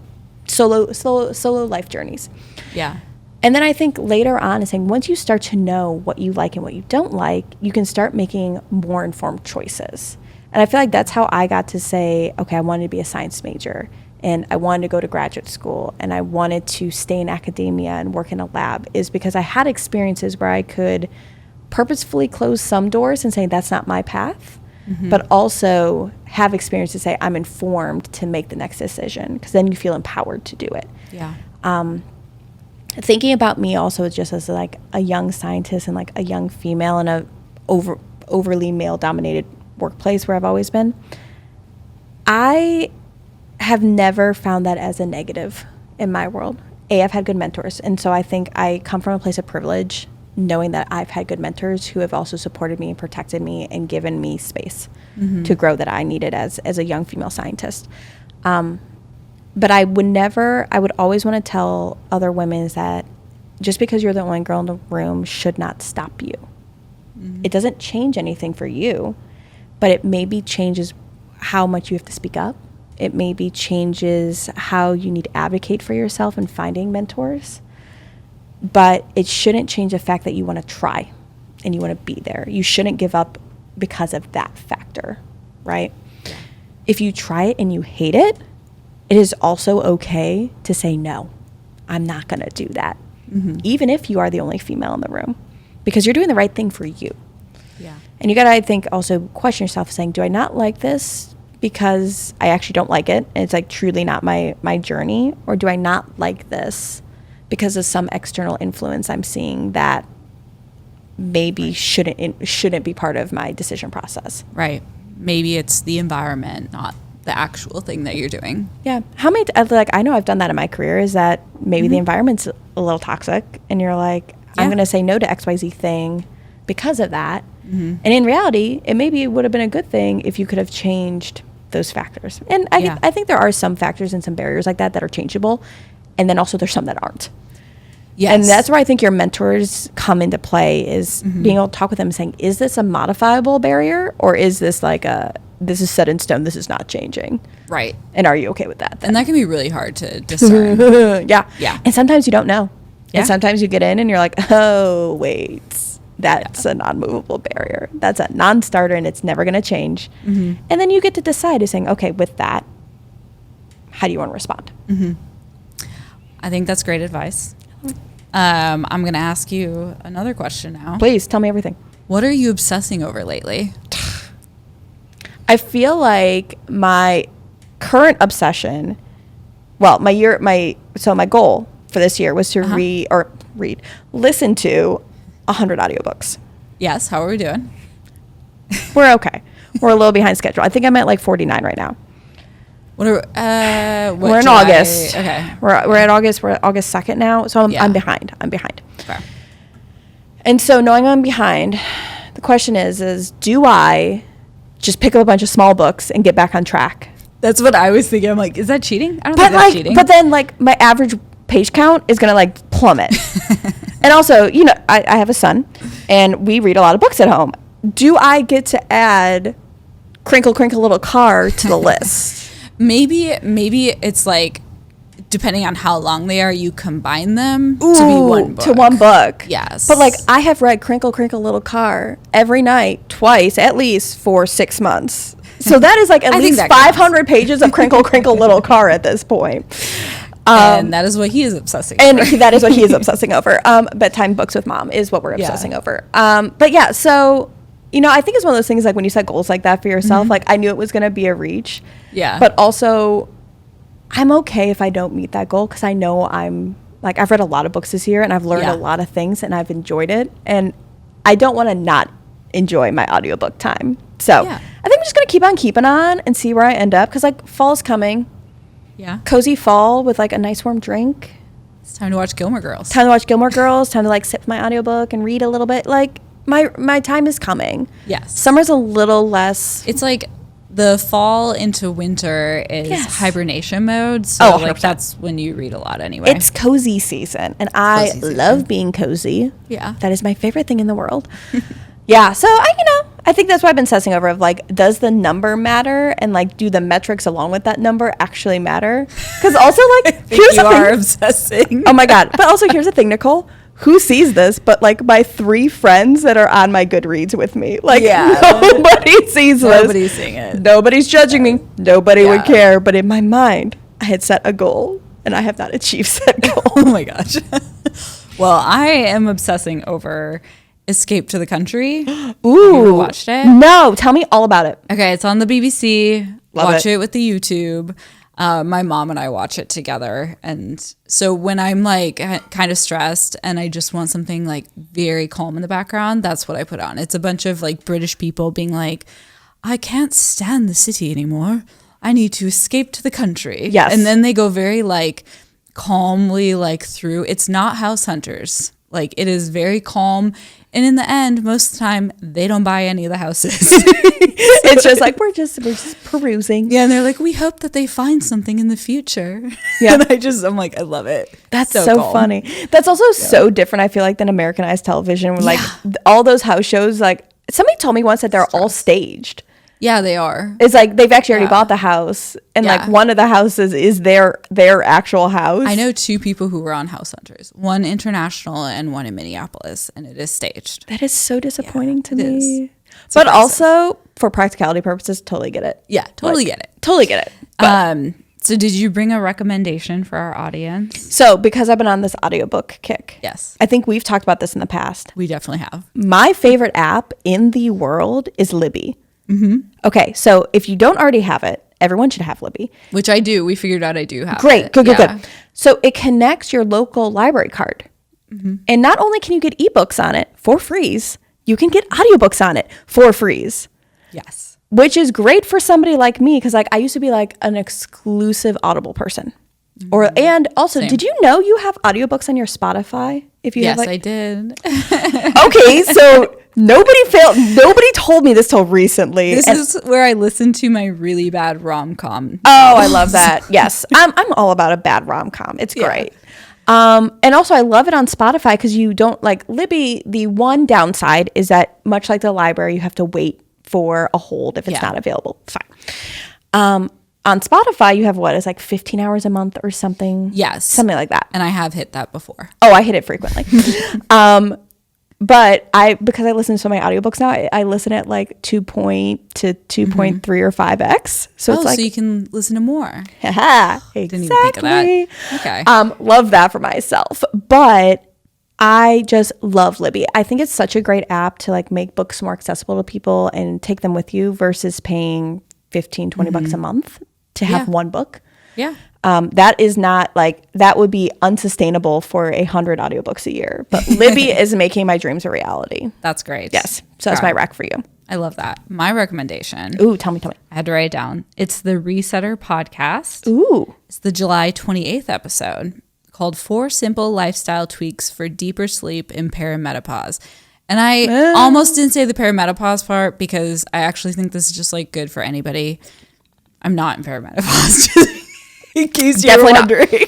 S2: Solo life journeys.
S1: Yeah.
S2: And then I think later on is saying, once you start to know what you like and what you don't like, you can start making more informed choices. And I feel like that's how I got to say, okay, I wanted to be a science major and I wanted to go to graduate school and I wanted to stay in academia and work in a lab, is because I had experiences where I could purposefully close some doors and say, that's not my path, but also have experience to say, I'm informed to make the next decision, because then you feel empowered to do it.
S1: Yeah.
S2: Thinking about me also just as like a young scientist and like a young female in a overly male dominated workplace where I've always been, I have never found that as a negative in my world. I've had good mentors. And so I think I come from a place of privilege, knowing that I've had good mentors who have also supported me and protected me and given me space to grow that I needed as a young female scientist. But I would always want to tell other women is that just because you're the only girl in the room should not stop you. It doesn't change anything for you, but it maybe changes how much you have to speak up. It maybe changes how you need to advocate for yourself and finding mentors. But it shouldn't change the fact that you want to try and you want to be there. You shouldn't give up because of that factor, right? If you try it and you hate it, it is also okay to say, no, I'm not going to do that. Even if you are the only female in the room, because you're doing the right thing for you. Yeah. And you got to, I think, also question yourself saying, do I not like this because I actually don't like it and it's like truly not my journey? Or do I not like this because of some external influence I'm seeing that maybe shouldn't be part of my decision process?
S1: Right. Maybe it's the environment, not the actual thing that you're doing.
S2: Yeah. How many, like, I know I've done that in my career, is that maybe the environment's a little toxic and you're like, I'm going to say no to XYZ thing because of that. And in reality, it would have been a good thing if you could have changed those factors. And I think there are some factors and some barriers like that are changeable. And then also there's some that aren't. Yes. And that's where I think your mentors come into play, is being able to talk with them and saying, is this a modifiable barrier, or is this like this is set in stone, this is not changing? Right. And are you okay with that then?
S1: And that can be really hard to discern.
S2: Yeah. And sometimes you don't know. Yeah. And sometimes you get in and you're like, oh, wait. That's a non-movable barrier. That's a non-starter, and it's never going to change. And then you get to decide is saying, okay, with that, how do you want to respond?
S1: I think that's great advice. I'm going to ask you another question now.
S2: Please tell me everything. What
S1: are you obsessing over lately?
S2: I feel like my current obsession, well, my goal for this year was to listen to 100 audiobooks.
S1: Yes. How are we doing?
S2: We're okay. We're a little behind schedule. I think I'm at like 49 right now.
S1: We're
S2: in August. Okay. We're at August. We're at August 2nd now. So I'm behind. Okay. And so knowing I'm behind, the question is do I just pick up a bunch of small books and get back on track?
S1: That's what I was thinking. I'm like, is that cheating? I don't think that's cheating.
S2: But then like my average page count is going to like plummet. And also, you know, I have a son and we read a lot of books at home. Do I get to add Crinkle Crinkle Little Car to the list?
S1: Maybe it's like, depending on how long they are, you combine them to be one book.
S2: To one book.
S1: Yes.
S2: But like I have read Crinkle Crinkle Little Car every night, twice, at least for 6 months. So that is like at least 500 pages of Crinkle Crinkle Little Car at this point.
S1: And that is what he is obsessing
S2: over. And that is what he is obsessing over. Bedtime books with mom is what we're obsessing over. But yeah, so, you know, I think it's one of those things like when you set goals like that for yourself, like I knew it was going to be a reach.
S1: Yeah.
S2: But also I'm okay if I don't meet that goal because I know I've read a lot of books this year and I've learned a lot of things and I've enjoyed it. And I don't want to not enjoy my audiobook time. So I think I'm just going to keep on keeping on and see where I end up because like fall's coming.
S1: Yeah.
S2: Cozy fall with like a nice warm drink.
S1: It's time to watch Gilmore Girls.
S2: Time to like sit with my audiobook and read a little bit. Like my time is coming.
S1: Yes.
S2: Summer's a little less.
S1: It's like the fall into winter is hibernation mode. So like that's when you read a lot anyway.
S2: It's cozy season. And I love being cozy.
S1: Yeah.
S2: That is my favorite thing in the world. Yeah. So I think that's what I've been obsessing over of like, does the number matter? And like, do the metrics along with that number actually matter? Because also like,
S1: you are obsessing.
S2: Oh my God. But also here's the thing, Nicole. Who sees this but like my 3 friends that are on my Goodreads with me? Like nobody sees this.
S1: Nobody's seeing it.
S2: Nobody's judging me. Nobody would care. But in my mind, I had set a goal and I have not achieved said goal.
S1: Oh my gosh. Well, I am obsessing over Escape to the Country.
S2: Ooh.
S1: Have you watched it?
S2: No. Tell me all about it.
S1: Okay. It's on the BBC.
S2: Watch
S1: it with the YouTube. My mom and I watch it together. And so when I'm like kind of stressed and I just want something like very calm in the background, that's what I put on. It's a bunch of like British people being like, I can't stand the city anymore. I need to escape to the country.
S2: Yes.
S1: And then they go very like calmly like through. It's not House Hunters. Like it is very calm. And in the end, most of the time, they don't buy any of the houses.
S2: It's just like, we're just perusing.
S1: Yeah, and they're like, we hope that they find something in the future.
S2: Yeah.
S1: And I'm like, I love it.
S2: That's so funny. That's also so different, I feel like, than Americanized television. Where, like, all those house shows, like, somebody told me once that they're all staged.
S1: Yeah, they are.
S2: It's like they've actually already bought the house, and like one of the houses is their actual house.
S1: I know 2 people who were on House Hunters, one international and one in Minneapolis, and it is staged.
S2: That is so disappointing to me. But also, for practicality purposes, totally get it.
S1: Yeah, totally get it.
S2: Totally get it. But,
S1: so did you bring a recommendation for our audience?
S2: So because I've been on this audiobook kick.
S1: Yes.
S2: I think we've talked about this in the past.
S1: We definitely have.
S2: My favorite app in the world is Libby.
S1: Mm-hmm.
S2: Okay, so if you don't already have it, everyone should have Libby.
S1: Which I do. We figured out I do have
S2: Great.
S1: it.
S2: Good. So it connects your local library card. Mm-hmm. And not only can you get ebooks on it for freeze, you can get audiobooks on it for freeze.
S1: Yes.
S2: Which is great for somebody like me because like I used to be like an exclusive Audible person. Mm-hmm. And also, Same. Did you know you have audiobooks on your Spotify?
S1: Yes, I did.
S2: Okay, so nobody told me this till recently.
S1: This is where I listen to my really bad rom-com.
S2: Oh, I love that. Yes. I'm all about a bad rom-com. It's great. And also I love it on Spotify because you don't like Libby. The one downside is that much like the library, you have to wait for a hold if it's not available. Fine. On Spotify, you have what is like 15 hours a month or something.
S1: Yes.
S2: Something like that.
S1: And I have hit that before.
S2: Oh, I hit it frequently. But because I listen to so many audiobooks now, I listen at like 2 to 2.3 or 5x. So it's like,
S1: so you can listen to more.
S2: Exactly.
S1: Didn't even think of that. Okay.
S2: Love that for myself. But I just love Libby. I think it's such a great app to like make books more accessible to people and take them with you versus paying $15-20 bucks a month to have one book.
S1: Yeah.
S2: That is not like, that would be unsustainable for 100 audiobooks a year. But Libby is making my dreams a reality.
S1: That's great.
S2: Yes. So that's my rec for you.
S1: I love that. My recommendation.
S2: Ooh, tell me.
S1: I had to write it down. It's the Resetter podcast.
S2: Ooh.
S1: It's the July 28th episode called 4 Simple Lifestyle Tweaks for Deeper Sleep in Perimenopause. And I almost didn't say the perimenopause part because I actually think this is just like good for anybody. I'm not in perimenopause. In case you're wondering.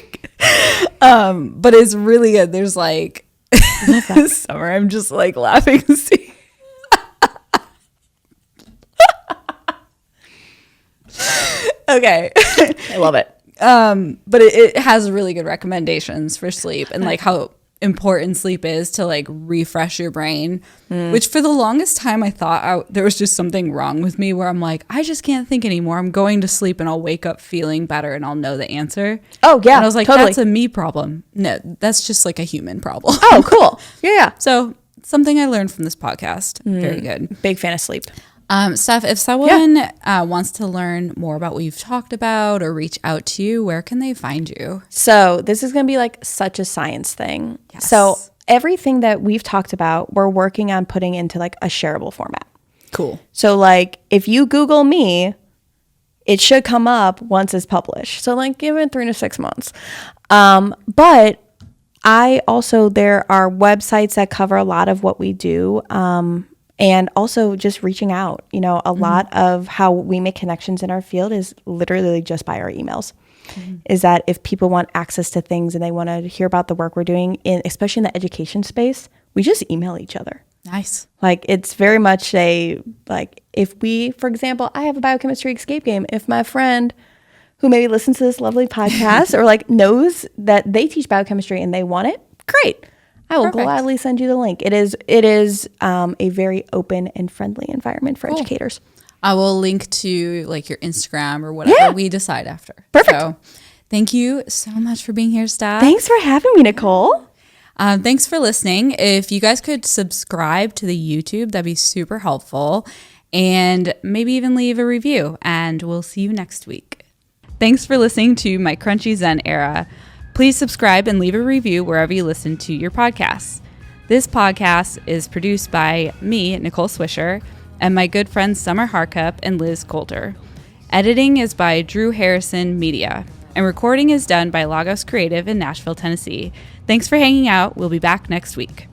S1: But it's really good. There's like this summer, I'm just like laughing to see. Okay.
S2: I love it.
S1: But it has really good recommendations for sleep and like how important sleep is to like refresh your brain, which for the longest time I thought there was just something wrong with me where I'm like, I just can't think anymore. I'm going to sleep and I'll wake up feeling better and I'll know the answer.
S2: Oh yeah.
S1: And I was like,
S2: totally.
S1: That's a me problem. No, that's just like a human problem.
S2: Oh, cool. Yeah.
S1: So something I learned from this podcast. Very good.
S2: Big fan of sleep.
S1: Steph, if someone wants to learn more about what you've talked about or reach out to you, where can they find you?
S2: So this is going to be like such a science thing.
S1: Yes.
S2: So everything that we've talked about, we're working on putting into like a shareable format.
S1: Cool.
S2: So like if you Google me, it should come up once it's published. So like give it 3 to 6 months. But there are websites that cover a lot of what we do. And also just reaching out, a lot of how we make connections in our field is literally just by our emails. Is that if people want access to things and they want to hear about the work we're doing, especially in the education space, we just email each other.
S1: Nice.
S2: Like it's very much if we, for example, I have a biochemistry escape game. If my friend who maybe listens to this lovely podcast or like knows that they teach biochemistry and they want it, great. I will gladly send you the link. It is a very open and friendly environment for educators.
S1: I will link to like your Instagram or whatever we decide after.
S2: Perfect.
S1: So thank you so much for being here, Steph.
S2: Thanks for having me, Nicole.
S1: Thanks for listening. If you guys could subscribe to the YouTube, that'd be super helpful. And maybe even leave a review. And we'll see you next week. Thanks for listening to my Crunchy Zen era. Please subscribe and leave a review wherever you listen to your podcasts. This podcast is produced by me, Nicole Swisher, and my good friends Summer Harkup and Liz Coulter. Editing is by Drew Harrison Media, and recording is done by Lagos Creative in Nashville, Tennessee. Thanks for hanging out. We'll be back next week.